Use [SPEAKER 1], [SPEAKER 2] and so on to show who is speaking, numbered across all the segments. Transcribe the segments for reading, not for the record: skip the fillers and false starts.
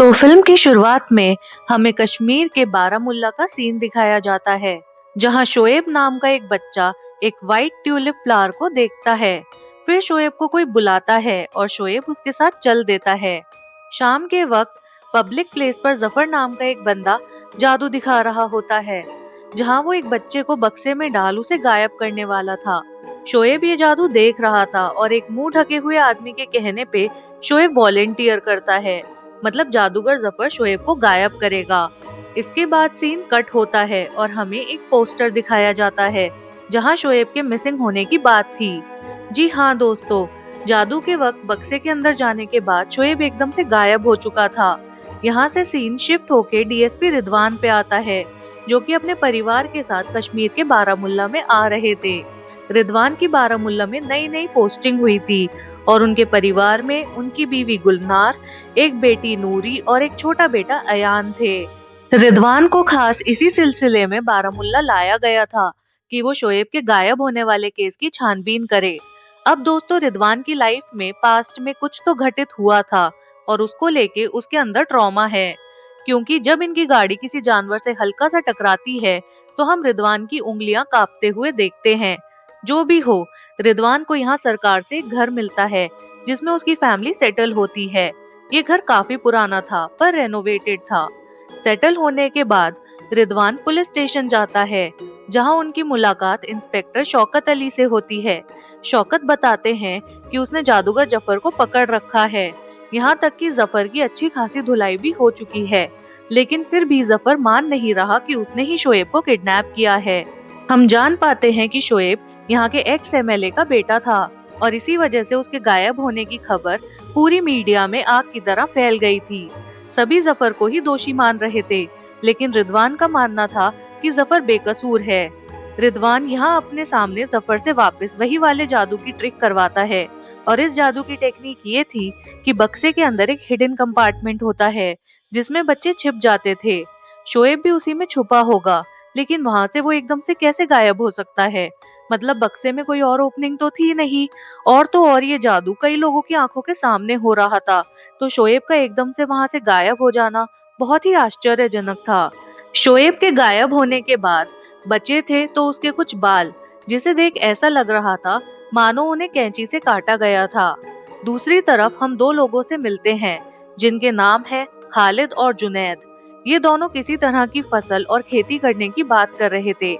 [SPEAKER 1] तो फिल्म की शुरुआत में हमें कश्मीर के बारामुल्ला का सीन दिखाया जाता है, जहां शोएब नाम का एक बच्चा एक वाइट ट्यूलिप फ्लावर को देखता है। फिर शोएब को कोई बुलाता है और शोएब उसके साथ चल देता है। शाम के वक्त पब्लिक प्लेस पर जफर नाम का एक बंदा जादू दिखा रहा होता है, जहां वो एक बच्चे को बक्से में डाल उसे गायब करने वाला था। शोएब ये जादू देख रहा था और एक मुंह ढके हुए आदमी के कहने पे शोएब वॉलेंटियर करता है, मतलब जादूगर जफर शोएब को गायब करेगा। इसके बाद सीन कट होता है और हमें एक पोस्टर दिखाया जाता है, जहां शोएब के मिसिंग होने की बात थी। जी हाँ दोस्तों, जादू के वक्त बक्से के अंदर जाने के बाद शोएब एकदम से गायब हो चुका था। यहाँ से सीन शिफ्ट होके डीएसपी रिदवान पे आता है, जो कि अपने परिवार के साथ कश्मीर के बारामुल्ला में आ रहे थे। रिदवान की बारामुल्ला में नई नई पोस्टिंग हुई थी और उनके परिवार में उनकी बीवी गुलनार, एक बेटी नूरी और एक छोटा बेटा अयान थे। रिदवान को खास इसी सिलसिले में बारामुल्ला लाया गया था कि वो शोएब के गायब होने वाले केस की छानबीन करे। अब दोस्तों, रिदवान की लाइफ में पास्ट में कुछ तो घटित हुआ था और उसको लेके उसके अंदर ट्रॉमा है, क्योंकि जब इनकी गाड़ी किसी जानवर से हल्का सा टकराती है तो हम रिदवान की उंगलियां कांपते हुए देखते हैं। जो भी हो, रिदवान को यहाँ सरकार से एक घर मिलता है जिसमें उसकी फैमिली सेटल होती है। ये घर काफी पुराना था पर रेनोवेटेड था। सेटल होने के बाद रिदवान पुलिस स्टेशन जाता है, जहाँ उनकी मुलाकात इंस्पेक्टर शौकत अली से होती है। शौकत बताते हैं कि उसने जादूगर जफर को पकड़ रखा है। यहाँ तक कि जफर की अच्छी खासी धुलाई भी हो चुकी है, लेकिन फिर भी जफर मान नहीं रहा कि उसने ही शोएब को किडनैप किया है। हम जान पाते हैं कि शोएब यहाँ के एक्स एमएलए का बेटा था और इसी वजह से उसके गायब होने की खबर पूरी मीडिया में आग की तरह फैल गई थी। सभी जफर को ही दोषी मान रहे थे, लेकिन रिदवान का मानना था कि जफर बेकसूर है। रिदवान यहाँ अपने सामने जफर से वापस वही वाले जादू की ट्रिक करवाता है और इस जादू की टेक्निक ये थी कि बक्से के अंदर एक हिडन कंपार्टमेंट होता है जिसमें बच्चे छिप जाते थे। शोएब भी उसी में छुपा होगा, लेकिन वहां से वो एकदम से कैसे गायब हो सकता है? मतलब बक्से में कोई और ओपनिंग तो थी नहीं, और तो और ये जादू कई लोगों की आंखों के सामने हो रहा था, तो शोएब का एकदम से वहां से गायब हो जाना बहुत ही आश्चर्यजनक था। शोएब के गायब होने के बाद बचे थे तो उसके कुछ बाल, जिसे देख ऐसा लग रहा था मानो उन्हें कैंची से काटा गया था। दूसरी तरफ हम दो लोगों से मिलते हैं जिनके नाम है खालिद और जुनैद। ये दोनों किसी तरह की फसल और खेती करने की बात कर रहे थे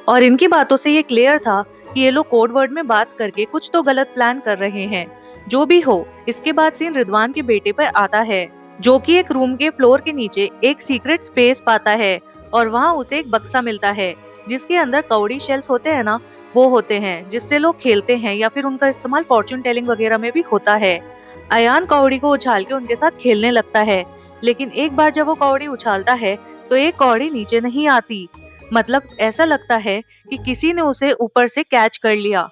[SPEAKER 1] और इनकी बातों से ये क्लियर था कि ये लोग कोड वर्ड में बात करके कुछ तो गलत प्लान कर रहे हैं। जो भी हो, इसके बाद सीन रिदवान के बेटे पर आता है, जो कि एक रूम के फ्लोर के नीचे एक सीक्रेट स्पेस पाता है और वहाँ उसे एक बक्सा मिलता है जिसके अंदर कौड़ी शेल्स होते हैं ना, वो होते हैं जिससे लोग खेलते हैं या फिर उनका इस्तेमाल फॉर्च्यून टेलिंग वगैरह में भी होता है। अयान कौड़ी को उछाल के उनके साथ खेलने लगता है, लेकिन एक बार जब वो कौड़ी उछालता है तो एक कौड़ी नीचे नहीं आती। मतलब ऐसा लगता है कि किसी ने उसे ऊपर से कैच कर लिया।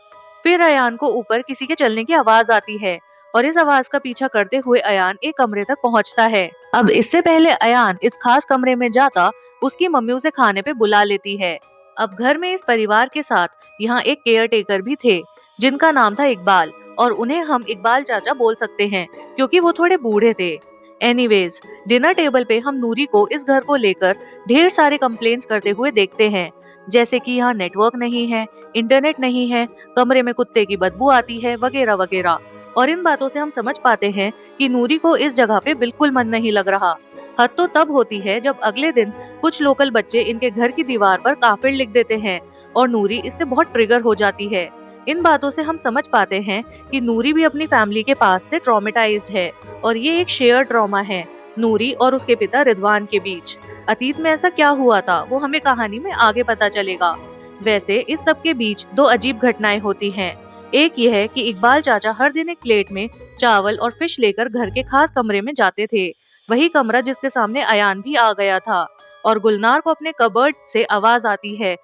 [SPEAKER 1] फिर अयान को ऊपर किसी के चलने की आवाज आती है और इस आवाज का पीछा करते हुए अयान एक कमरे तक पहुंचता है। अब इससे पहले अयान इस खास कमरे में जाता, उसकी मम्मी उसे खाने पे बुला लेती है। अब घर में इस परिवार के साथ यहाँ एक केयर टेकर भी थे जिनका नाम था इकबाल, और उन्हें हम इकबाल चाचा बोल सकते हैं क्योंकि वो थोड़े बूढ़े थे। एनीवेज, डिनर टेबल पे हम नूरी को इस घर को लेकर ढेर सारे कंप्लेंट्स करते हुए देखते हैं, जैसे कि यहाँ नेटवर्क नहीं है, इंटरनेट नहीं है, कमरे में कुत्ते की बदबू आती है वगैरह वगैरह। और इन बातों से हम समझ पाते हैं कि नूरी को इस जगह पे बिल्कुल मन नहीं लग रहा। हद तो तब होती है जब अगले दिन कुछ लोकल बच्चे इनके घर की दीवार पर काफिर लिख देते हैं और नूरी इससे बहुत ट्रिगर हो जाती है। इन बातों से हम समझ पाते हैं कि नूरी भी अपनी फैमिली के पास से ट्रॉमेटाइज्ड है और ये एक शेयर ट्रॉमा है नूरी और उसके पिता रिदवान के बीच। अतीत में ऐसा क्या हुआ था वो हमें कहानी में आगे पता चलेगा। वैसे इस सब के बीच दो अजीब घटनाएं होती हैं। एक यह है कि इकबाल चाचा हर दिन एक प्लेट में चावल और फिश लेकर घर के खास कमरे में जाते थे, वही कमरा जिसके सामने अयान भी आ गया था। और गुलनार को अपने कबर्ड से आवाज आती है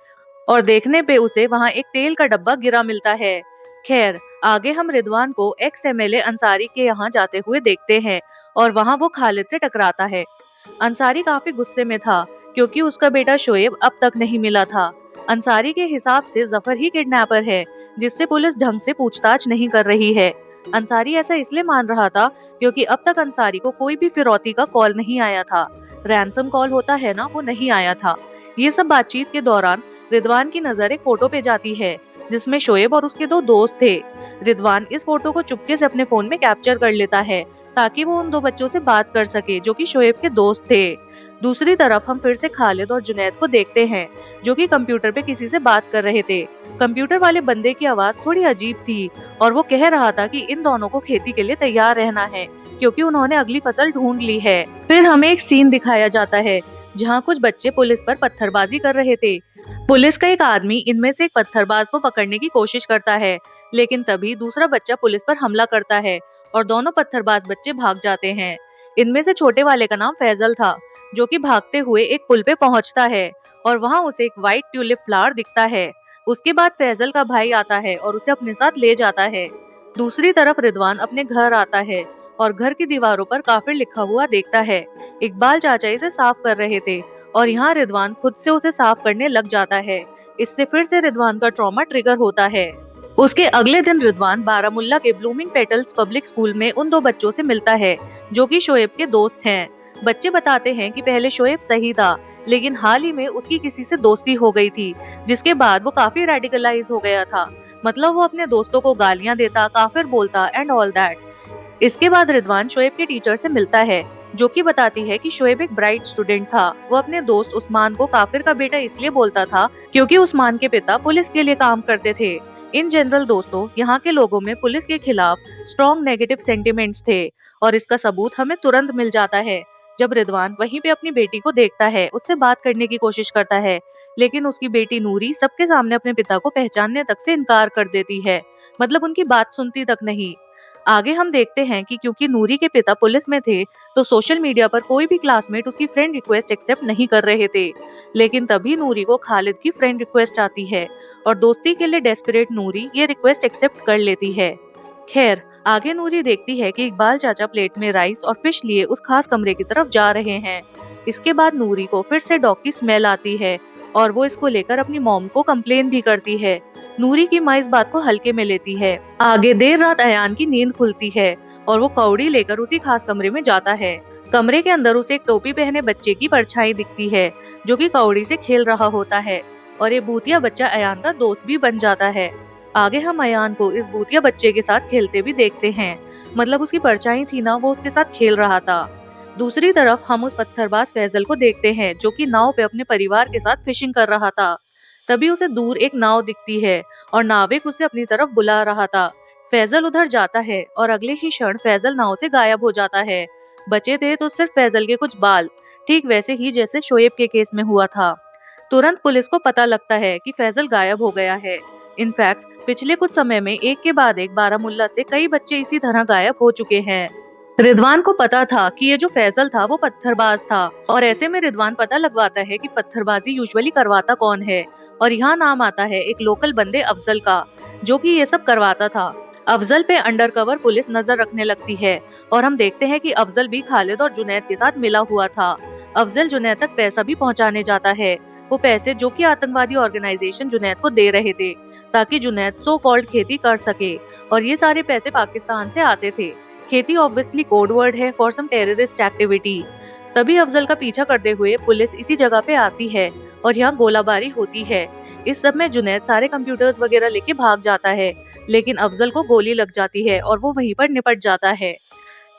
[SPEAKER 1] और देखने पे उसे वहाँ एक तेल का डब्बा गिरा मिलता है। खैर, आगे हम रिदवान को एक्स एमएलए अंसारी के यहाँ जाते हुए देखते हैं और वहाँ वो खालिद से टकराता है। अंसारी काफी गुस्से में था क्योंकि उसका बेटा शोएब अब तक नहीं मिला था। अंसारी के हिसाब से जफर ही किडनैपर है, जिससे पुलिस ढंग से पूछताछ नहीं कर रही है। अंसारी ऐसा इसलिए मान रहा था क्योंकि अब तक अंसारी को कोई भी फिरौती का कॉल नहीं आया था। रैंसम कॉल होता है ना, वो नहीं आया था। ये सब बातचीत के दौरान रिदवान की नजर एक फोटो पे जाती है जिसमें शोएब और उसके दो दोस्त थे। रिदवान इस फोटो को चुपके से अपने फोन में कैप्चर कर लेता है ताकि वो उन दो बच्चों से बात कर सके जो कि शोएब के दोस्त थे। दूसरी तरफ हम फिर से खालिद और जुनैद को देखते हैं जो कि कंप्यूटर पे किसी से बात कर रहे थे। कंप्यूटर वाले बंदे की आवाज थोड़ी अजीब थी और वो कह रहा था कि इन दोनों को खेती के लिए तैयार रहना है क्योंकि उन्होंने अगली फसल ढूंढ ली है। फिर हमें एक सीन दिखाया जाता है जहाँ कुछ बच्चे पुलिस पर पत्थरबाजी कर रहे थे। पुलिस का एक आदमी इनमें से एक पत्थरबाज को पकड़ने की कोशिश करता है, लेकिन तभी दूसरा बच्चा पुलिस पर हमला करता है और दोनों पत्थरबाज बच्चे भाग जाते हैं। इनमें से छोटे वाले का नाम फैजल था, जो कि भागते हुए एक पुल पे पहुंचता है और वहां उसे एक व्हाइट ट्यूलिप फ्लावर दिखता है। उसके बाद फैजल का भाई आता है और उसे अपने साथ ले जाता है। दूसरी तरफ रिदवान अपने घर आता है और घर की दीवारों पर काफिर लिखा हुआ देखता है। इकबाल चाचा इसे साफ कर रहे थे और यहाँ रिदवान खुद से उसे साफ करने लग जाता है। इससे फिर से रिदवान का ट्रॉमा ट्रिगर होता है। उसके अगले दिन रिदवान बारामुल्ला के ब्लूमिंग पेटल्स पब्लिक स्कूल में उन दो बच्चों से मिलता है जो कि शोएब के दोस्त हैं। बच्चे बताते हैं कि पहले शोएब सही था, लेकिन हाल ही में उसकी किसी से दोस्ती हो गई थी, जिसके बाद वो काफी रेडिकलाइज हो गया था। मतलब वो अपने दोस्तों को गालियां देता, काफिर बोलता एंड ऑल दैट। इसके बाद रिदवान शोएब के टीचर से मिलता है जो कि बताती है कि शोएब एक ब्राइट स्टूडेंट था। वो अपने दोस्त उस्मान को काफिर का बेटा इसलिए बोलता था क्योंकि उस्मान के पिता पुलिस के लिए काम करते थे। इन जनरल दोस्तों, यहाँ के लोगों में पुलिस के खिलाफ स्ट्रॉन्ग नेगेटिव सेंटिमेंट्स थे और इसका सबूत हमें तुरंत मिल जाता है जब रिदवान वहीं पे अपनी बेटी को देखता है, उससे बात करने की कोशिश करता है, लेकिन उसकी बेटी नूरी सबके सामने अपने पिता को पहचानने तक से इनकार कर देती है। मतलब उनकी बात सुनती तक नहीं। आगे हम देखते हैं कि क्योंकि नूरी के पिता पुलिस में थे तो सोशल मीडिया पर कोई भी क्लासमेट उसकी फ्रेंड रिक्वेस्ट एक्सेप्ट नहीं कर रहे थे। लेकिन तभी नूरी को खालिद की फ्रेंड रिक्वेस्ट आती है और दोस्ती के लिए डेस्परेट नूरी ये रिक्वेस्ट एक्सेप्ट कर लेती है। खैर, आगे नूरी देखती है कि इकबाल चाचा प्लेट में राइस और फिश लिए उस खास कमरे की तरफ जा रहे हैं। इसके बाद नूरी को फिर से डॉग की स्मेल आती है और वो इसको लेकर अपनी मॉम को कंप्लेन भी करती है। नूरी की माँ इस बात को हल्के में लेती है। आगे देर रात अयान की नींद खुलती है और वो कौड़ी लेकर उसी खास कमरे में जाता है। कमरे के अंदर उसे एक टोपी पहने बच्चे की परछाई दिखती है जो कि कौड़ी से खेल रहा होता है और ये भूतिया बच्चा अयान का दोस्त भी बन जाता है। आगे हम अयान को इस भूतिया बच्चे के साथ खेलते भी देखते हैं। मतलब उसकी परछाई थी ना, वो उसके साथ खेल रहा था। दूसरी तरफ हम उस पत्थरबाज फैजल को देखते हैं जो कि नाव पे अपने परिवार के साथ फिशिंग कर रहा था। तभी उसे दूर एक नाव दिखती है और नाविक उसे अपनी तरफ बुला रहा था। फैजल उधर जाता है और अगले ही क्षण फैजल नाव से गायब हो जाता है। बचे थे तो सिर्फ फैजल के कुछ बाल, ठीक वैसे ही जैसे शोएब के केस में हुआ था। तुरंत पुलिस को पता लगता है कि फैजल गायब हो गया है। इनफैक्ट पिछले कुछ समय में एक के बाद एक बारामुल्ला से कई बच्चे इसी तरह गायब हो चुके हैं। रिदवान को पता था कि ये जो फैजल था वो पत्थरबाज था और ऐसे में रिदवान पता लगवाता है कि पत्थरबाजी यूजुअली करवाता कौन है और यहाँ नाम आता है एक लोकल बंदे अफजल का, जो कि ये सब करवाता था। अफजल पे अंडरकवर पुलिस नजर रखने लगती है और हम देखते हैं कि अफजल भी खालिद और जुनैद के साथ मिला हुआ था। अफजल जुनैद तक पैसा भी पहुंचाने जाता है, वो पैसे जो कि आतंकवादी ऑर्गेनाइजेशन जुनैद को दे रहे थे ताकि जुनैद सो कॉल्ड खेती कर सके, और ये सारे पैसे पाकिस्तान से आते थे। खेती ऑब्वियसली कोड वर्ड है फॉर सम टेररिस्ट एक्टिविटी। तभी अफजल का पीछा करते हुए पुलिस इसी जगह पे आती है और यहाँ गोलाबारी होती है। इस सब में जुनैद सारे कंप्यूटर्स वगैरह लेके भाग जाता है, लेकिन अफजल को गोली लग जाती है और वो वहीं पर निपट जाता है।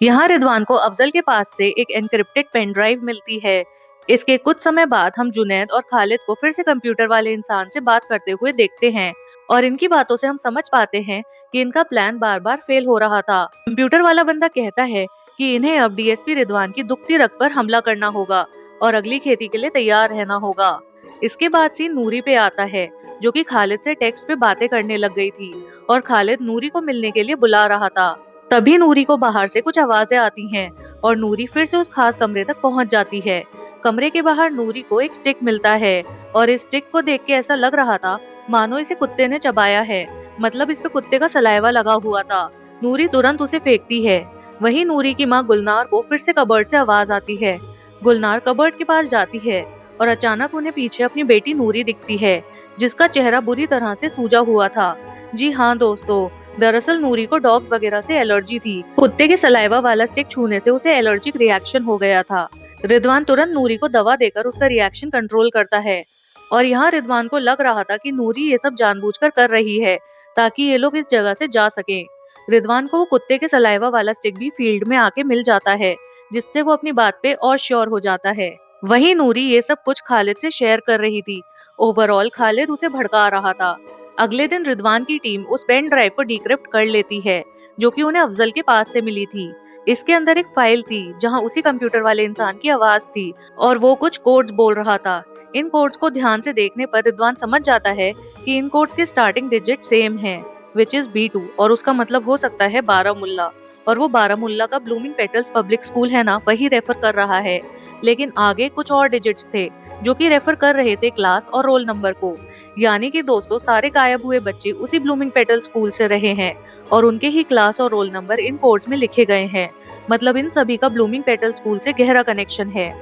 [SPEAKER 1] यहाँ रिदवान को अफजल के पास से एक एनक्रिप्टेड पेन ड्राइव मिलती है। इसके कुछ समय बाद हम जुनैद और खालिद को फिर से कंप्यूटर वाले इंसान से बात करते हुए देखते हैं और इनकी बातों से हम समझ पाते हैं कि इनका प्लान बार बार फेल हो रहा था। कंप्यूटर वाला बंदा कहता है कि इन्हें अब डीएसपी रिदवान की दुखती रग पर हमला करना होगा और अगली खेती के लिए तैयार रहना होगा। इसके बाद सीन नूरी पे आता है जो कि खालिद से टेक्स्ट पे बातें करने लग गई थी और खालिद नूरी को मिलने के लिए बुला रहा था। तभी नूरी को बाहर से कुछ आवाजें आती हैं और नूरी फिर से उस खास कमरे तक पहुंच जाती है। कमरे के बाहर नूरी को एक स्टिक मिलता है और इस स्टिक को देख के ऐसा लग रहा था मानो इसे कुत्ते ने चबाया है। मतलब इस पे कुत्ते का सलाइवा लगा हुआ था। नूरी तुरंत उसे फेंकती है। वहीं नूरी की माँ गुलनार को फिर से कबर्ड से आवाज आती है। गुलनार कबर्ड के पास जाती है और अचानक उन्हें पीछे अपनी बेटी नूरी दिखती है जिसका चेहरा बुरी तरह से सूजा हुआ था। जी हाँ दोस्तों, दरअसल नूरी को डॉग्स वगैरह से एलर्जी थी। कुत्ते के सलाइवा वाला स्टिक छूने से उसे एलर्जिक रिएक्शन हो गया था। रिदवान तुरंत नूरी को दवा देकर उसका रिएक्शन कंट्रोल करता है और यहाँ रिदवान को लग रहा था कि नूरी ये सब जानबूझकर कर रही है ताकि ये लोग इस जगह से जा सकें। रिदवान को वो कुत्ते के सलाइवा वाला स्टिक भी फील्ड में आके मिल जाता है, जिससे वो अपनी बात पे और श्योर हो जाता है। वहीं नूरी ये सब कुछ खालिद से शेयर कर रही थी। ओवरऑल खालिद उसे भड़का रहा था। अगले दिन रिदवान की टीम उस पेन ड्राइव को डिक्रिप्ट कर लेती है जो कि उन्हें अफजल के पास से मिली थी। इसके अंदर एक फाइल थी जहां उसी कंप्यूटर वाले इंसान की आवाज थी और वो कुछ कोड्स बोल रहा था। इन कोड्स को ध्यान से देखने पर रिदवान समझ जाता है कि इन कोड्स के स्टार्टिंग डिजिट सेम हैं, विच इज B2, और उसका मतलब हो सकता है बारामुल्ला। और वो बारामुल्ला का ब्लूमिंग पेटल्स पब्लिक स्कूल है ना, वही रेफर कर रहा है। लेकिन आगे कुछ और डिजिट्स थे जो कि रेफर कर रहे थे क्लास और रोल नंबर को। यानी कि दोस्तों, सारे गायब हुए बच्चे उसी ब्लूमिंग पेटल स्कूल से रहे हैं और उनके ही क्लास और रोल नंबर इन कोड्स में लिखे गए हैं। मतलब इन सभी का ब्लूमिंग पेटल स्कूल से गहरा कनेक्शन है।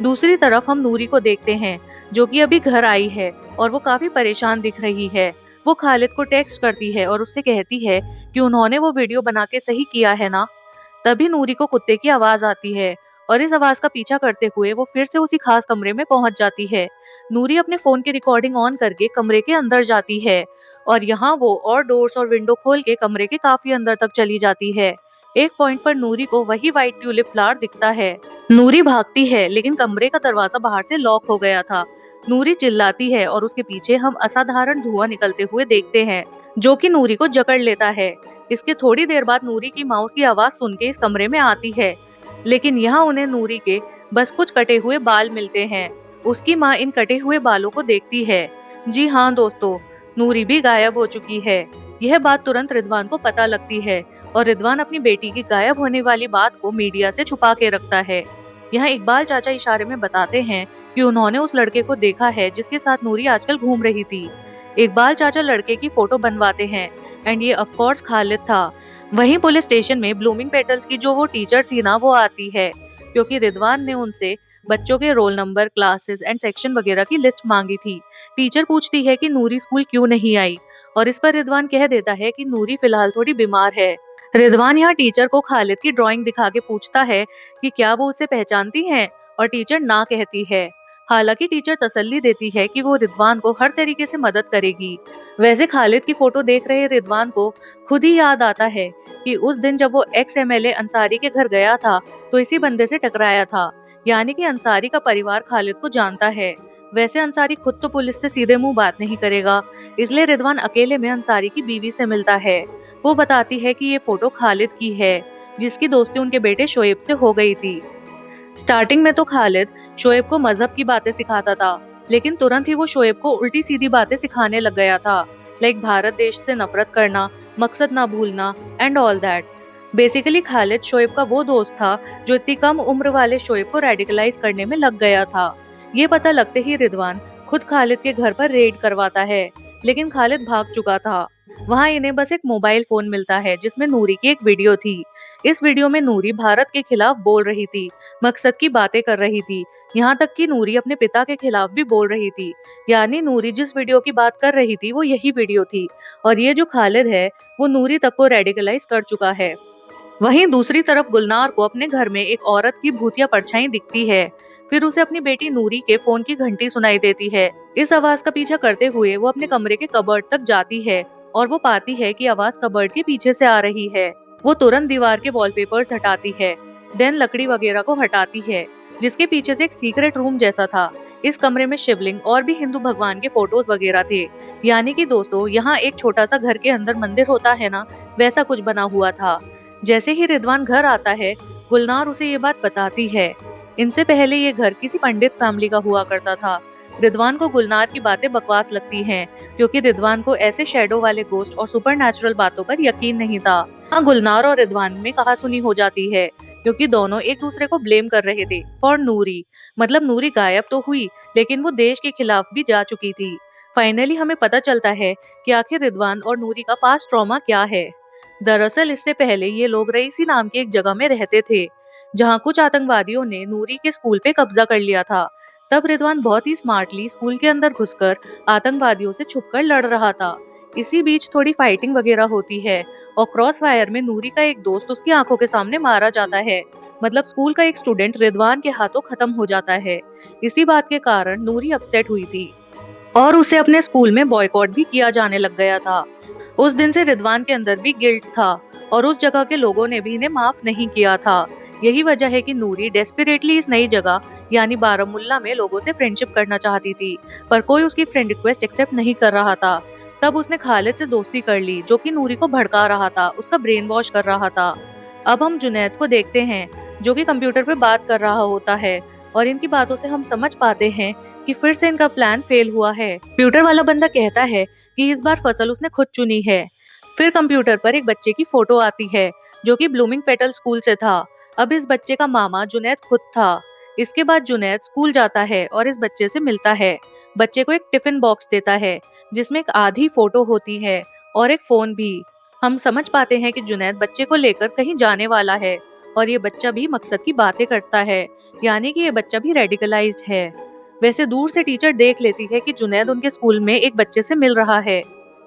[SPEAKER 1] दूसरी तरफ हम नूरी को देखते हैं जो कि अभी घर आई है और वो काफी परेशान दिख रही है। वो खालिद को टेक्स्ट करती है और उससे कहती है कि उन्होंने वो वीडियो बना के सही किया है ना। तभी नूरी को कुत्ते की आवाज आती है और इस आवाज का पीछा करते हुए वो फिर से उसी खास कमरे में पहुंच जाती है। नूरी अपने फोन की रिकॉर्डिंग ऑन करके कमरे के अंदर जाती है और यहाँ वो और डोर्स और विंडो खोल के कमरे के काफी अंदर तक चली जाती है। एक पॉइंट पर नूरी को वही व्हाइट ट्यूलिप फ्लावर दिखता है। नूरी भागती है लेकिन कमरे का दरवाजा बाहर से लॉक हो गया था। नूरी चिल्लाती है और उसके पीछे हम असाधारण धुआं निकलते हुए देखते हैं जो कि नूरी को जकड़ लेता है। इसके थोड़ी देर बाद नूरी की माँ उसकी आवाज सुन के इस कमरे में आती है, लेकिन यहाँ उन्हें नूरी के बस कुछ कटे हुए बाल मिलते हैं। उसकी माँ इन कटे हुए बालों को देखती है। जी हाँ दोस्तों, नूरी भी गायब हो चुकी है। यह बात तुरंत रिदवान को पता लगती है और रिदवान अपनी बेटी की गायब होने वाली बात को मीडिया से छुपा के रखता है। यहाँ इकबाल चाचा इशारे में बताते हैं कि उन्होंने उस लड़के को देखा है जिसके साथ नूरी आजकल घूम रही थी। इकबाल चाचा लड़के की फोटो बनवाते हैं एंड ये ऑफ कोर्स खालिद था। वहीं पुलिस स्टेशन में ब्लूमिंग पेटल्स की जो वो टीचर थी ना, वो आती है क्योंकि रिदवान ने उनसे बच्चों के roll number, classes and section वगैरह की लिस्ट मांगी थी। टीचर पूछती है कि नूरी स्कूल क्यों नहीं आई और इस पर रिदवान कह देता है कि नूरी फिलहाल थोड़ी बीमार है। रिदवान यहाँ टीचर को खालिद की ड्राइंग दिखा के पूछता है कि क्या वो उसे पहचानती हैं और टीचर ना कहती है। हालांकि टीचर तसल्ली देती है कि वो रिदवान को हर तरीके से मदद करेगी। वैसे खालिद की फोटो देख रहे रिदवान को खुद ही याद आता है कि उस दिन जब वो एक्स MLA अंसारी के घर गया था तो इसी बंदे से टकराया था। यानी कि अंसारी का परिवार खालिद को जानता है। वैसे अंसारी खुद तो पुलिस से सीधे मुंह बात नहीं करेगा, इसलिए रिदवान अकेले में अंसारी की बीवी से मिलता है। वो बताती है कि ये फोटो खालिद की है जिसकी दोस्ती उनके बेटे शोएब से हो गई थी। स्टार्टिंग में तो खालिद शोएब को मजहब की बातें सिखाता था, लेकिन तुरंत ही वो शोएब को उल्टी सीधी बातें सिखाने लग गया था, लाइक भारत देश से नफरत करना, मकसद ना भूलना and all that. Basically Khalid Shoaib का वो दोस्त था जो इतनी कम उम्र वाले शोएब को रेडिकलाइज करने में लग गया था। ये पता लगते ही रिदवान खुद खालिद के घर पर रेड करवाता है, लेकिन खालिद भाग चुका था। वहाँ इन्हें बस एक मोबाइल फोन मिलता है जिसमें नूरी की एक वीडियो थी। इस वीडियो में नूरी भारत के खिलाफ बोल रही थी, मकसद की बातें कर रही थी, यहाँ तक कि नूरी अपने पिता के खिलाफ भी बोल रही थी। यानी नूरी जिस वीडियो की बात कर रही थी वो यही वीडियो थी और ये जो खालिद है वो नूरी तक को रेडिकलाइज कर चुका है। वहीं दूसरी तरफ गुलनार को अपने घर में एक औरत की भूतिया परछाई दिखती है। फिर उसे अपनी बेटी नूरी के फोन की घंटी सुनाई देती है। इस आवाज का पीछा करते हुए वो अपने कमरे के कबर्ड तक जाती है और वो पाती है कि आवाज कबर्ड के पीछे से आ रही है। वो तुरंत दीवार के वॉलपेपर्स हटाती है, देन लकड़ी वगैरह को हटाती है जिसके पीछे से एक सीक्रेट रूम जैसा था। इस कमरे में शिवलिंग और भी हिंदू भगवान के फोटोज वगैरह थे। यानी कि दोस्तों, यहाँ एक छोटा सा घर के अंदर मंदिर होता है ना, वैसा कुछ बना हुआ था। जैसे ही रिदवान घर आता है, गुलनार उसे ये बात बताती है। इनसे पहले ये घर किसी पंडित फैमिली का हुआ करता था। रिदवान को गुलनार की बातें बकवास लगती हैं क्योंकि रिदवान को ऐसे शैडो वाले गोस्ट और सुपरनैचुरल बातों पर यकीन नहीं था। हाँ, गुलनार और रिदवान में कहासुनी हो जाती है क्योंकि दोनों एक दूसरे को ब्लेम कर रहे थे फॉर नूरी। मतलब नूरी गायब तो हुई लेकिन वो देश के खिलाफ भी जा चुकी थी। फाइनली हमें पता चलता है कि आखिर रिदवान और नूरी का पास्ट ट्रॉमा क्या है। दरअसल इससे पहले ये लोग रईसी नाम की एक जगह में रहते थे जहाँ कुछ आतंकवादियों ने नूरी के स्कूल पे कब्जा कर लिया था। तब रिदवान बहुत ही स्मार्टली स्कूल के अंदर घुसकर आतंकवादियों से छुपकर लड़ रहा था। इसी बीच थोड़ी फाइटिंग वगैरह होती है और क्रॉस फायर में नूरी का एक दोस्त उसकी आंखों के सामने मारा जाता है। मतलब स्कूल का एक स्टूडेंट रिदवान के हाथों खत्म हो जाता है। इसी बात के कारण नूरी अपसेट हुई थी और उसे अपने स्कूल में बॉयकॉट भी किया जाने लग गया था। उस दिन से रिदवान के अंदर भी गिल्ट था और उस जगह के लोगों ने भी इन्हें माफ नहीं किया था। यही वजह है कि नूरी डेस्परेटली इस नई जगह यानी बारामुल्ला में लोगों से फ्रेंडशिप करना चाहती थी, पर कोई उसकी फ्रेंड रिक्वेस्ट एक्सेप्ट नहीं कर रहा था। तब उसने खालिद से दोस्ती कर ली, जो कि नूरी को भड़का रहा था, उसका ब्रेन वॉश कर रहा था। अब हम जुनैद को देखते हैं, जो कि कंप्यूटर पे बात कर रहा होता है, और इनकी बातों से हम समझ पाते हैं कि फिर से इनका प्लान फेल हुआ है। कंप्यूटर वाला बंदा कहता है कि इस बार फसल उसने खुद चुनी है। फिर कंप्यूटर पर एक बच्चे की फोटो आती है, जो कि ब्लूमिंग पेटल स्कूल से था। अब इस बच्चे का मामा जुनैद खुद था। इसके बाद जुनैद स्कूल जाता है और इस बच्चे से मिलता है। बच्चे को एक टिफिन बॉक्स देता है, जिसमें एक आधी फोटो होती है और एक फोन भी। हम समझ पाते हैं कि जुनैद बच्चे को लेकर कहीं जाने वाला है, और ये बच्चा भी मकसद की बातें करता है, यानी कि ये बच्चा भी रेडिकलाइज्ड है। वैसे दूर से टीचर देख लेती है कि जुनैद उनके स्कूल में एक बच्चे से मिल रहा है।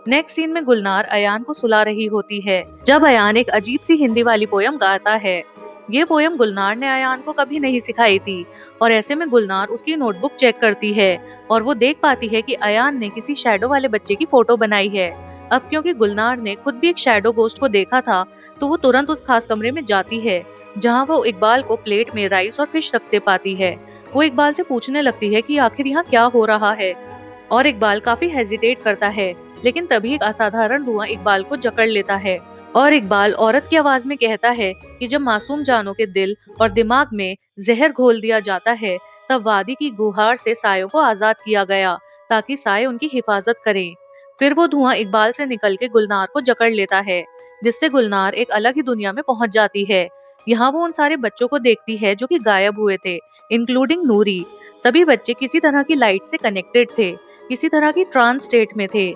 [SPEAKER 1] नेक्स्ट सीन में गुलनार अयान को सुला रही होती है, जब अयान एक अजीब सी हिंदी वाली पोयम गाता है। ये पोयम गुलनार ने अयान को कभी नहीं सिखाई थी, और ऐसे में गुलनार उसकी नोटबुक चेक करती है और वो देख पाती है कि अयान ने किसी शैडो वाले बच्चे की फोटो बनाई है। अब क्योंकि गुलनार ने खुद भी एक शैडो गोस्ट को देखा था, तो वो तुरंत उस खास कमरे में जाती है, जहाँ वो इकबाल को प्लेट में राइस और फिश रखते पाती है। वो इकबाल से पूछने लगती है कि आखिर यहाँ क्या हो रहा है, और इकबाल काफी हेजिटेट करता है। लेकिन तभी एक असाधारण धुआं इकबाल को जकड़ लेता है, और इकबाल औरत की आवाज में कहता है कि जब मासूम जानों के दिल और दिमाग में जहर घोल दिया जाता है, तब वादी की गुहार से सायों को आजाद किया गया, ताकि साये उनकी हिफाजत करें। फिर वो धुआं इकबाल से निकल के गुलनार को जकड़ लेता है, जिससे गुलनार एक अलग ही दुनिया में पहुंच जाती है। यहाँ वो उन सारे बच्चों को देखती है जो कि गायब हुए थे, इंक्लूडिंग नूरी। सभी बच्चे किसी तरह की लाइट से कनेक्टेड थे, किसी तरह की ट्रांस स्टेट में थे।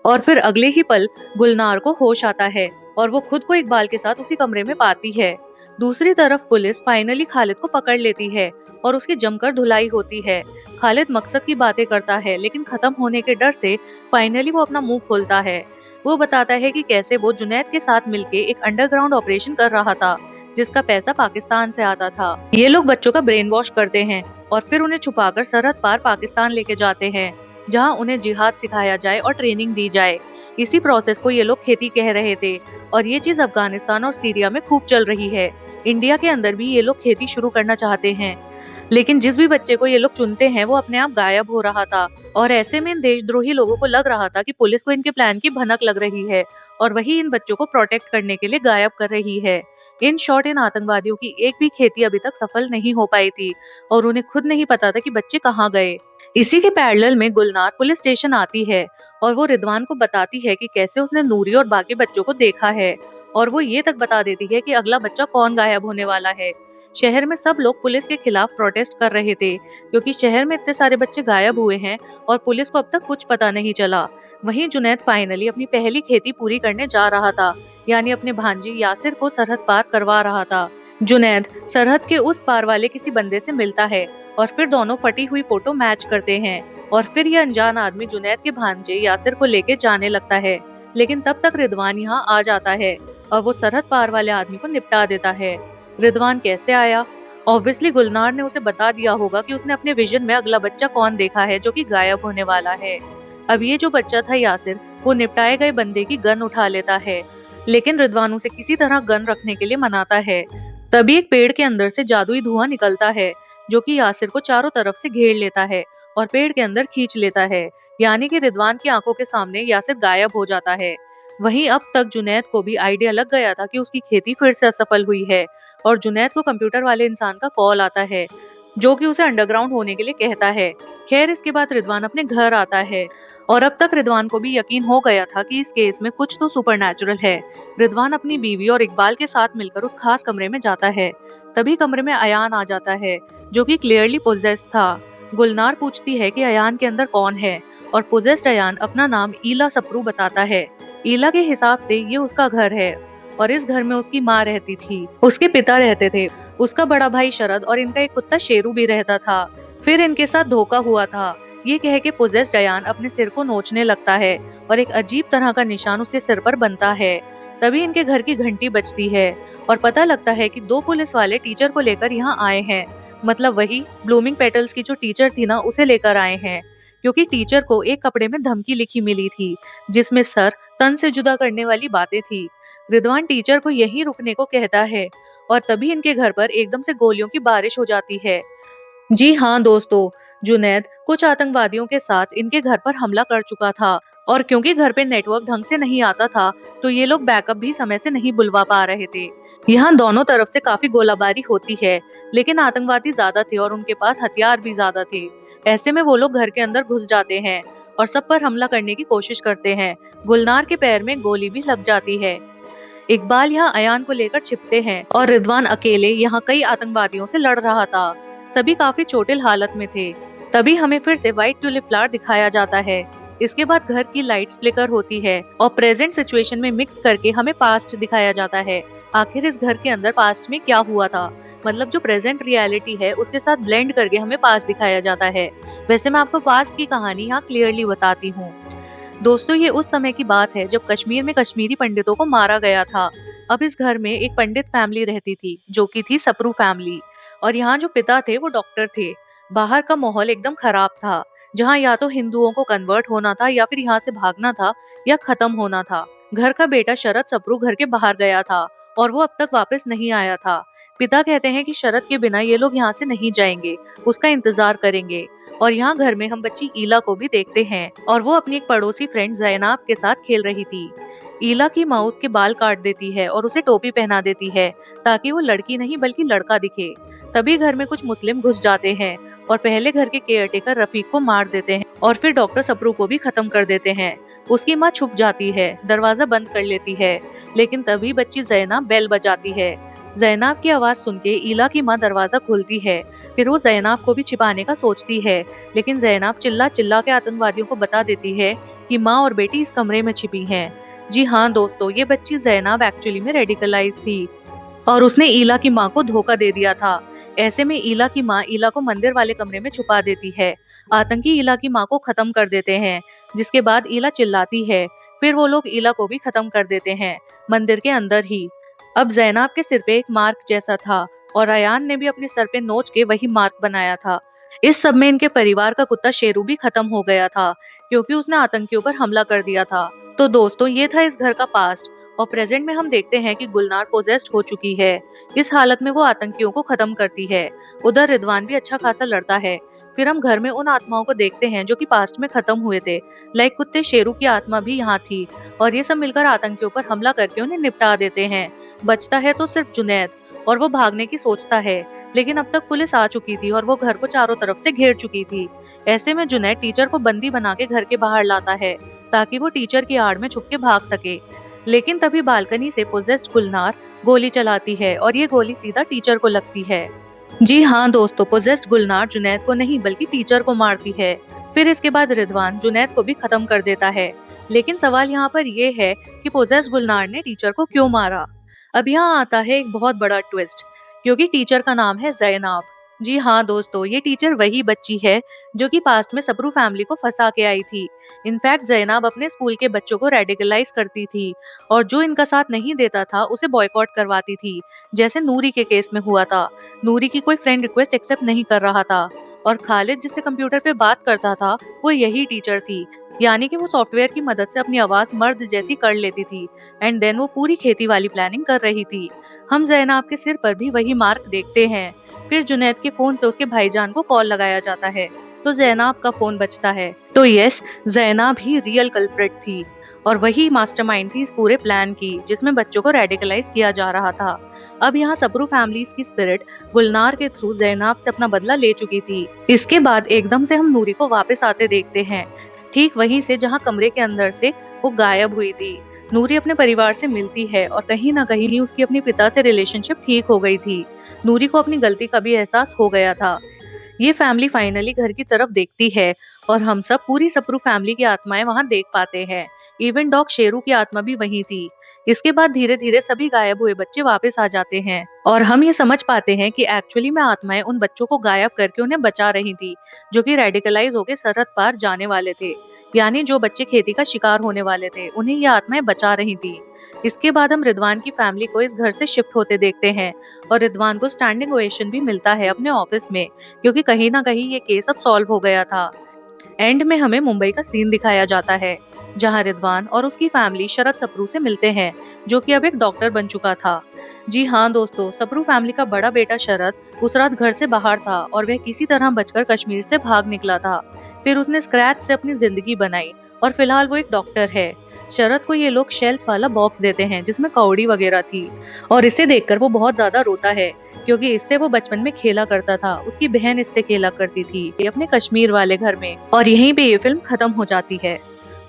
[SPEAKER 1] और फिर अगले ही पल गुलनार को होश आता है और वो खुद को इकबाल के साथ उसी कमरे में पाती है। दूसरी तरफ पुलिस फाइनली खालिद को पकड़ लेती है और उसकी जमकर धुलाई होती है। खालिद मकसद की बातें करता है, लेकिन खत्म होने के डर से फाइनली वो अपना मुंह खोलता है। वो बताता है कि कैसे वो जुनैद के साथ मिलके एक अंडरग्राउंड ऑपरेशन कर रहा था, जिसका पैसा पाकिस्तान से आता था। ये लोग बच्चों का ब्रेन वॉश करते हैं और फिर उन्हें छुपाकर सरहद पार पाकिस्तान लेके जाते हैं, जहां उन्हें जिहाद सिखाया जाए और ट्रेनिंग दी जाए। इसी प्रोसेस को ये लोग खेती कह रहे थे, और ये चीज अफगानिस्तान और सीरिया में खूब चल रही है। इंडिया के अंदर भी ये लोग खेती शुरू करना चाहते हैं, लेकिन जिस भी बच्चे को ये लोग चुनते हैं वो अपने आप गायब हो रहा था। और ऐसे में इन देशद्रोही लोगों को लग रहा था कि पुलिस को इनके प्लान की भनक लग रही है, और वही इन बच्चों को प्रोटेक्ट करने के लिए गायब कर रही है। इन शॉर्ट, इन आतंकवादियों की एक भी खेती अभी तक सफल नहीं हो पाई थी, और उन्हें खुद नहीं पता था कि बच्चे कहाँ गए। इसी के पैरेलल में गुलनार पुलिस स्टेशन आती है और वो रिदवान को बताती है कि कैसे उसने नूरी और बाकी बच्चों को देखा है, और वो ये तक बता देती है कि अगला बच्चा कौन गायब होने वाला है। शहर में सब लोग पुलिस के खिलाफ प्रोटेस्ट कर रहे थे, क्योंकि शहर में इतने सारे बच्चे गायब हुए हैं और पुलिस को अब तक कुछ पता नहीं चला। वहीं जुनैद फाइनली अपनी पहली खेती पूरी करने जा रहा था, यानी अपने भांजी यासिर को सरहद पार करवा रहा था। जुनैद सरहद के उस पार वाले किसी बंदे से मिलता है और फिर दोनों फटी हुई फोटो मैच करते हैं, और फिर यह अनजान आदमी जुनैद के भांजे यासिर को लेके जाने लगता है। लेकिन तब तक रिदवान यहाँ आ जाता है और वो सरहद पार वाले आदमी को निपटा देता है। रिदवान कैसे आया? ऑब्वियसली गुलनार ने उसे बता दिया होगा कि उसने अपने विजन में अगला बच्चा कौन देखा है, जो कि गायब होने वाला है। अब ये जो बच्चा था यासिर, वो निपटाए गए बंदे की गन उठा लेता है, लेकिन रिदवान उसे किसी तरह गन रखने के लिए मनाता है। तभी एक पेड़ के अंदर से जादुई धुआं निकलता है, जो कि यासिर को चारों तरफ से घेर लेता है और पेड़ के अंदर खींच लेता है, यानी कि रिदवान की आंखों के सामने यासिर गायब हो जाता है। वहीं अब तक जुनैद को भी आइडिया लग गया था कि उसकी खेती फिर से असफल हुई है, और जुनैद को कंप्यूटर वाले इंसान का कॉल आता है, जो कि उसे अंडरग्राउंड होने के लिए कहता है। खैर, इसके बाद रिदवान अपने घर आता है, और अब तक रिदवान को भी यकीन हो गया था कि इस केस में कुछ तो सुपरनैचुरल है। रिदवान अपनी बीवी और इकबाल के साथ मिलकर उस खास कमरे में जाता है। तभी कमरे में अयान आ जाता है, जो कि क्लियरली पोजेस्ड था। गुलनार पूछती है कि अयान के अंदर कौन है, और पोजेस्ड अयान अपना नाम ईला सप्रू बताता है। ईला के हिसाब से ये उसका घर है, और इस घर में उसकी माँ रहती थी, उसके पिता रहते थे, उसका बड़ा भाई शरद, और इनका एक कुत्ता शेरू भी रहता था। फिर इनके साथ धोखा हुआ था। ये कह के पोजेस्ड अयान अपने सिर को नोचने लगता है और एक अजीब तरह का निशान उसके सिर पर बनता है। तभी इनके घर की घंटी बजती है और पता लगता है कि 2 पुलिस वाले टीचर को लेकर यहाँ आए हैं। मतलब वही ब्लूमिंग पेटल्स की जो टीचर थी ना, उसे लेकर आए हैं, क्योंकि टीचर को एक कपड़े में धमकी लिखी मिली थी जिसमें सर तन से जुदा करने वाली बातें थी। रिदवान टीचर को यहीं रुकने को कहता है और तभी इनके घर पर एकदम से गोलियों की बारिश हो जाती है। जी हाँ दोस्तों, जुनैद कुछ आतंकवादियों के साथ इनके घर पर हमला कर चुका था और क्योंकि घर पे नेटवर्क ढंग से नहीं आता था तो ये लोग बैकअप भी समय से नहीं बुलवा पा रहे थे। यहाँ दोनों तरफ से काफी गोलाबारी होती है, लेकिन आतंकवादी ज्यादा थे और उनके पास हथियार भी ज्यादा थे। ऐसे में वो लोग घर के अंदर घुस जाते हैं और सब पर हमला करने की कोशिश करते हैं। गुलनार के पैर में गोली भी लग जाती है। इकबाल यहाँ अयान को लेकर छिपते हैं और रिदवान अकेले यहाँ कई आतंकवादियों से लड़ रहा था। सभी काफी चोटिल हालत में थे। तभी हमें फिर से व्हाइट ट्यूलिप फ्लावर दिखाया जाता है। इसके बाद घर की लाइट्स फ्लिकर होती है और प्रेजेंट सिचुएशन में मिक्स करके हमें पास्ट दिखाया जाता है। आखिर इस घर के अंदर पास्ट में क्या हुआ था, मतलब जो प्रेजेंट रियलिटी है उसके साथ ब्लेंड करके हमें पास्ट दिखाया जाता है। वैसे मैं आपको पास्ट की कहानी यहाँ क्लियरली बताती हूँ। दोस्तों, ये उस समय की बात है जब कश्मीर में कश्मीरी पंडितों को मारा गया था। अब इस घर में एक पंडित फैमिली रहती थी जो कि थी सप्रू फैमिली, और यहाँ जो पिता थे वो डॉक्टर थे। बाहर का माहौल एकदम खराब था, जहाँ या तो हिंदुओं को कन्वर्ट होना था या फिर यहाँ से भागना था या खत्म होना था। घर का बेटा शरद सप्रू घर के बाहर गया था और वो अब तक वापस नहीं आया था। पिता कहते हैं कि शरद के बिना ये लोग यहाँ से नहीं जाएंगे, उसका इंतजार करेंगे। और यहाँ घर में हम बच्ची ईला को भी देखते हैं और वो अपनी एक पड़ोसी फ्रेंड जैनाब के साथ खेल रही थी। ईला की माँ उसके बाल काट देती है और उसे टोपी पहना देती है ताकि वो लड़की नहीं बल्कि लड़का दिखे। तभी घर में कुछ मुस्लिम घुस जाते हैं और पहले घर के केयरटेकर रफीक को मार देते हैं और फिर डॉक्टर सप्रू को भी खत्म कर देते हैं। उसकी माँ छुप जाती है, दरवाजा बंद कर लेती है, लेकिन तभी बच्ची जैनाब बेल बजाती है। जैनाब की आवाज सुन के ईला की माँ दरवाजा खोलती है। फिर वो जैनाब को भी छिपाने का सोचती है, लेकिन जैनाब चिल्ला चिल्ला के आतंकवादियों को बता देती है कि माँ और बेटी इस कमरे में छिपी हैं। जी हाँ दोस्तों, ये बच्ची जैनाब एक्चुअली में रेडिकलाइज थी और उसने ईला की माँ को धोखा दे दिया था। ऐसे में ईला की माँ ईला को मंदिर वाले कमरे में छुपा देती है। आतंकी ईला की माँ को खत्म कर देते हैं, जिसके बाद ईला चिल्लाती है। फिर वो लोग ईला को भी खत्म कर देते हैं मंदिर के अंदर ही। अब जैनाब के सिर पे एक मार्क जैसा था और अयान ने भी अपने सर पे नोच के वही मार्क बनाया था। इस सब में इनके परिवार का कुत्ता शेरू भी खत्म हो गया था क्योंकि उसने आतंकियों पर हमला कर दिया था। तो दोस्तों, ये था इस घर का पास्ट और प्रेजेंट में हम देखते हैं कि गुलनार पोजेस्ड हो चुकी है। इस हालत में वो आतंकियों को खत्म करती है। उधर रिदवान भी अच्छा खासा लड़ता है। फिर हम घर में उन आत्माओं को देखते हैं जो कि पास्ट में खत्म हुए थे। लाइक कुत्ते शेरू की आत्मा भी यहाँ थी और ये सब मिलकर आतंकियों पर हमला करके उन्हें निपटा देते हैं। बचता है तो सिर्फ जुनैद और वो भागने की सोचता है, लेकिन अब तक पुलिस आ चुकी थी और वो घर को चारों तरफ से घेर चुकी थी। ऐसे में जुनैद टीचर को बंदी बना के घर के बाहर लाता है ताकि वो टीचर की आड़ में छुप के भाग सके। लेकिन तभी बालकनी से पोजेस्ड गुलनार गोली चलाती है और ये गोली सीधा टीचर को लगती है। जी हाँ दोस्तों, पोजेस्ड गुलनार जुनैद को नहीं बल्कि टीचर को मारती है। फिर इसके बाद रिदवान जुनैद को भी खत्म कर देता है। लेकिन सवाल यहाँ पर ये है कि पोजेस्ड गुलनार ने टीचर को क्यों मारा। अब यहाँ आता है एक बहुत बड़ा ट्विस्ट, क्योंकि टीचर का नाम है जैनाब। जी हाँ दोस्तों, ये टीचर वही बच्ची है जो कि पास्ट में सप्रू फैमिली को फंसा के आई थी। इनफैक्ट जैनाब अपने स्कूल के बच्चों को रेडिकलाइज करती थी और जो इनका साथ नहीं देता था उसे बॉयकॉट करवाती थी, जैसे नूरी के केस में हुआ था। नूरी की कोई फ्रेंड रिक्वेस्ट एक्सेप्ट नहीं कर रहा था और खालिद जिससे कंप्यूटर पे बात करता था वो यही टीचर थी। यानी कि वो सॉफ्टवेयर की मदद से अपनी आवाज मर्द जैसी कर लेती थी एंड देन वो पूरी खेती वाली प्लानिंग कर रही थी। हम जैनाब के सिर पर भी वही मार्क देखते हैं। फिर जुनैद के फोन से उसके भाईजान को कॉल लगाया जाता है तो जैनाब का फोन बजता है। तो यस, जैनाब ही रियल कल्प्रिट थी और वही मास्टरमाइंड थी इस पूरे प्लान की जिसमें बच्चों को रेडिकलाइज किया जा रहा था। अब यहाँ सप्रू फैमिलीज की स्पिरिट गुलनार के थ्रू जैनाब से अपना बदला ले चुकी थी। इसके बाद एकदम से हम नूरी को वापस आते देखते हैं, ठीक वहीं से जहाँ कमरे के अंदर से वो गायब हुई थी। नूरी अपने परिवार से मिलती है और कहीं ना कहीं उसकी अपने पिता से रिलेशनशिप ठीक हो गई थी। नूरी को अपनी गलती का भी एहसास हो गया था। ये फैमिली फाइनली घर की तरफ देखती है और हम सब पूरी सप्रू फैमिली की आत्माएं वहां देख पाते हैं। इवन डॉग शेरू की आत्मा भी वहीं थी। इसके बाद धीरे धीरे सभी गायब हुए बच्चे वापस आ जाते हैं और हम ये समझ पाते हैं कि एक्चुअली में आत्माएं उन बच्चों को गायब करके उन्हें बचा रही थी, जो कि रेडिकलाइज होकर सरहद पार जाने वाले थे। यानी जो बच्चे खेती का शिकार होने वाले थे, उन्हें ये आत्माएं बचा रही थी। इसके बाद हम रिदवान की फैमिली को इस घर से शिफ्ट होते देखते हैं और रिदवान को स्टैंडिंग ओवेशन भी मिलता है अपने ऑफिस में, क्योंकि कहीं ना कहीं ये केस अब सॉल्व हो गया था। एंड में हमें मुंबई का सीन दिखाया जाता है, जहां रिदवान और उसकी फैमिली शरद सप्रू से मिलते हैं, जो कि अब एक डॉक्टर बन चुका था। जी हाँ दोस्तों, सप्रू फैमिली का बड़ा बेटा शरद उस रात घर से बाहर था और वह किसी तरह बचकर कश्मीर से भाग निकला था। फिर उसने स्क्रैच से अपनी जिंदगी बनाई और फिलहाल वो एक डॉक्टर है। शरद को ये लोग शेल्स वाला बॉक्स देते हैं जिसमें कौड़ी वगैरह थी, और इसे देखकर वो बहुत ज्यादा रोता है, क्योंकि इससे वो बचपन में खेला करता था। उसकी बहन इससे खेला करती थी अपने कश्मीर वाले घर में। और यहीं पे ये फिल्म खत्म हो जाती है।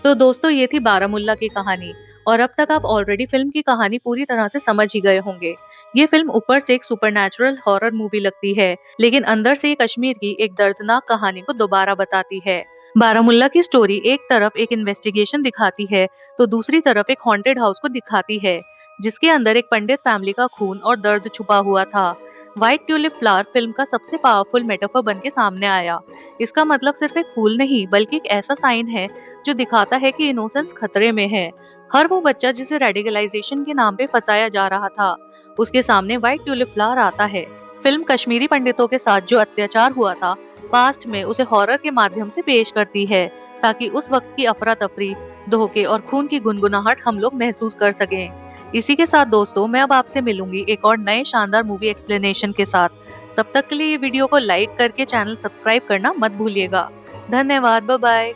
[SPEAKER 1] तो दोस्तों, ये थी बारामुल्ला की कहानी, और अब तक आप ऑलरेडी फिल्म की कहानी पूरी तरह से समझ ही गए होंगे। ये फिल्म ऊपर से एक सुपरनैचुरल हॉरर मूवी लगती है, लेकिन अंदर से ये कश्मीर की एक दर्दनाक कहानी को दोबारा बताती है। बारामुल्ला की स्टोरी एक तरफ एक इन्वेस्टिगेशन दिखाती है, तो दूसरी तरफ एक हॉन्टेड हाउस को दिखाती है, जिसके अंदर एक पंडित फैमिली का खून और दर्द छुपा हुआ था। व्हाइट ट्यूलिप फ्लावर फिल्म का सबसे पावरफुल मेटाफर बन के सामने आया। इसका मतलब सिर्फ एक फूल नहीं, बल्कि एक ऐसा साइन है जो दिखाता है कि इनोसेंस खतरे में है। हर वो बच्चा जिसे रेडिकलाइजेशन के नाम पे फंसाया जा रहा था, उसके सामने व्हाइट ट्यूलिप फ्लावर आता है। फिल्म कश्मीरी पंडितों के साथ जो अत्याचार हुआ था पास्ट में, उसे हॉरर के माध्यम से पेश करती है, ताकि उस वक्त की अफरा तफरी, धोखे और खून की गुनगुनाहट हम लोग महसूस कर सकें। इसी के साथ दोस्तों, मैं अब आपसे मिलूंगी एक और नए शानदार मूवी एक्सप्लेनेशन के साथ। तब तक के लिए ये वीडियो को लाइक करके चैनल सब्सक्राइब करना मत भूलिएगा। धन्यवाद, बाय बाय।